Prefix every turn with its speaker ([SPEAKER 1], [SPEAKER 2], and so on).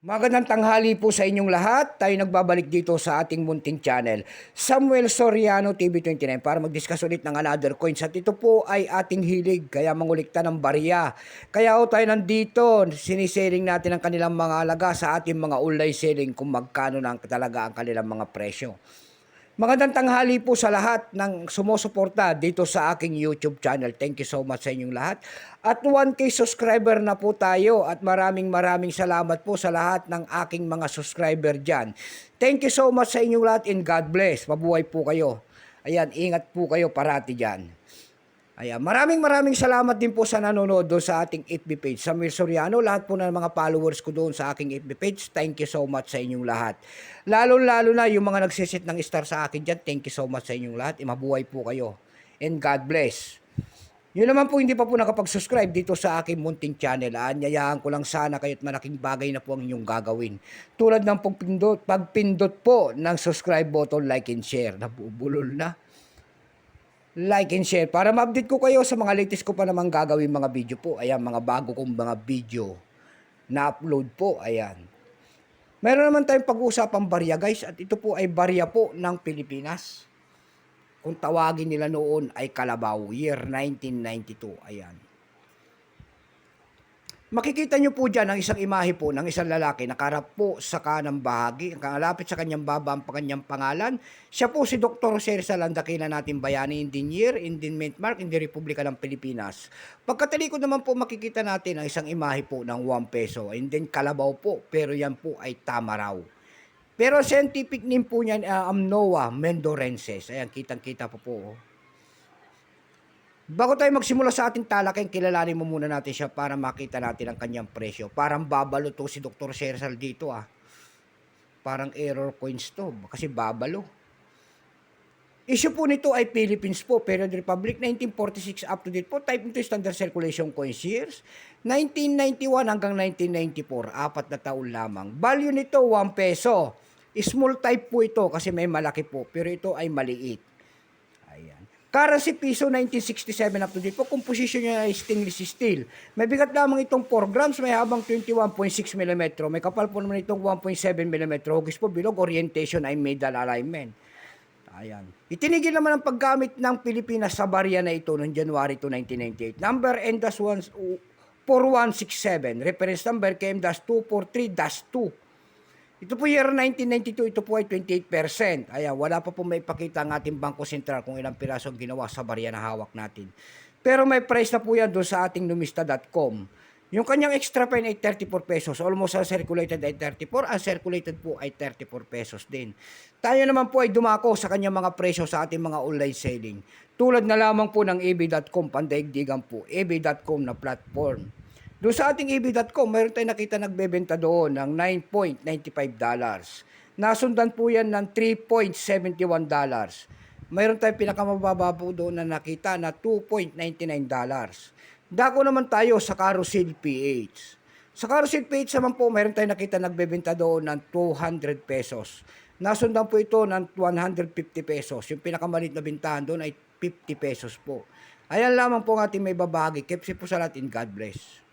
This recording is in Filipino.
[SPEAKER 1] Magandang tanghali po sa inyong lahat. Tayo nagbabalik dito sa ating munting channel, Samuel Soriano TV29, para mag-discuss ulit ng another coins. At ito po ay ating hilig, kaya mangulikta ng barya. Kaya tayo nandito, siniselling natin ang kanilang mga alaga sa ating mga online selling kung magkano na talaga ang kanilang mga presyo. Magandang tanghali po sa lahat ng sumusuporta dito sa aking YouTube channel. Thank you so much sa inyong lahat. At 1K subscriber na po tayo at maraming salamat po sa lahat ng aking mga subscriber dyan. Thank you so much sa inyong lahat and God bless. Mabuhay po kayo. Ayan, ingat po kayo parati dyan. Ayan, maraming salamat din po sa nanonood doon sa ating FB page, Samuel Soriano. Lahat po ng mga followers ko doon sa aking FB page, thank you so much sa inyong lahat. Lalo na yung mga nagsisit ng star sa akin dyan, thank you so much sa inyong lahat. Mabuhay po kayo. And God bless. Yun naman po, hindi pa po nakapag-subscribe dito sa aking munting channel. Anyayahan ko lang sana kayo't malaking bagay na po ang inyong gagawin. Tulad ng pagpindot po ng subscribe button, like and share. Nabubulol na. Like and share para ma-update ko kayo sa mga latest ko pa namang gagawin mga video po. Ayan, mga bago kong mga video na upload po. Ayan. Meron naman tayong pag-uusapang barya guys, at ito po ay barya po ng Pilipinas. Kung tawagin nila noon ay Kalabaw, year 1992. Ayan. Makikita nyo po dyan ang isang imahe po ng isang lalaki nakaharap po sa kanang bahagi. Ang kalapit sa kanyang baba ang kanyang pangalan. Siya po si Dr. Sersa Landakina natin bayani, Indian year, Indian mint mark, in the Republika ng Pilipinas. Pagkatalikod naman po makikita natin ang isang imahe po ng 1 peso. And then Kalabaw po, pero yan po ay tama raw. Pero scientific name po niyan, Amnoa mendorensis. Ayan, kitang-kita po. Bago tayo magsimula sa ating talakay, kilalanin mo muna natin siya para makita natin ang kanyang presyo. Parang babalo to si Dr. Sersal dito Parang error coins to kasi babalo. Issue po nito ay Philippines po, Period Republic, 1946 up to date po. Type nito standard circulation coins years, 1991 hanggang 1994, 4 na taon lamang. Value nito 1 peso. Small type po ito kasi may malaki po, pero ito ay maliit. Ayan. Currency piso 1967 up to date po. Composition niya ay stainless steel. May bigat lamang itong 4 grams, may habang 21.6 mm. May kapal po naman itong 1.7 mm. Hugis po bilog, orientation ay middle alignment. Ayan. Itinigil naman ang paggamit ng Pilipinas sa barya na ito noong January 2, 1998. Number N-4167. Reference number KM-243-2. Ito po year 1992, ito po ay 28%. Ayan, wala pa po may ipakita ang ating Bangko Sentral kung ilang piraso ang ginawa sa barya na hawak natin. Pero may price na po yan doon sa ating numista.com. Yung kanyang extra pen ay 34 pesos. Almost uncirculated ay 34. Uncirculated po ay 34 pesos din. Tayo naman po ay dumako sa kanyang mga presyo sa ating mga online selling. Tulad na lamang po ng ebay.com, pandaigdigan po. ebay.com na platform. Doon sa ating ebay.com, mayroon tayong nakita nagbebenta doon ng $9.95. Nasundan po yan ng $3.71. Mayroon tayong pinakamababa po doon na nakita na $2.99. Dako naman tayo sa Carousel PH. Sa Carousel PH naman po, mayroon tayong nakita nagbebenta doon ng 200 pesos. Nasundan po ito ng 150 pesos. Yung pinakamalit na bintahan doon ay 50 pesos po. Ayan lamang po ang ating may babahagi. Keep safe po sa lahat and God bless.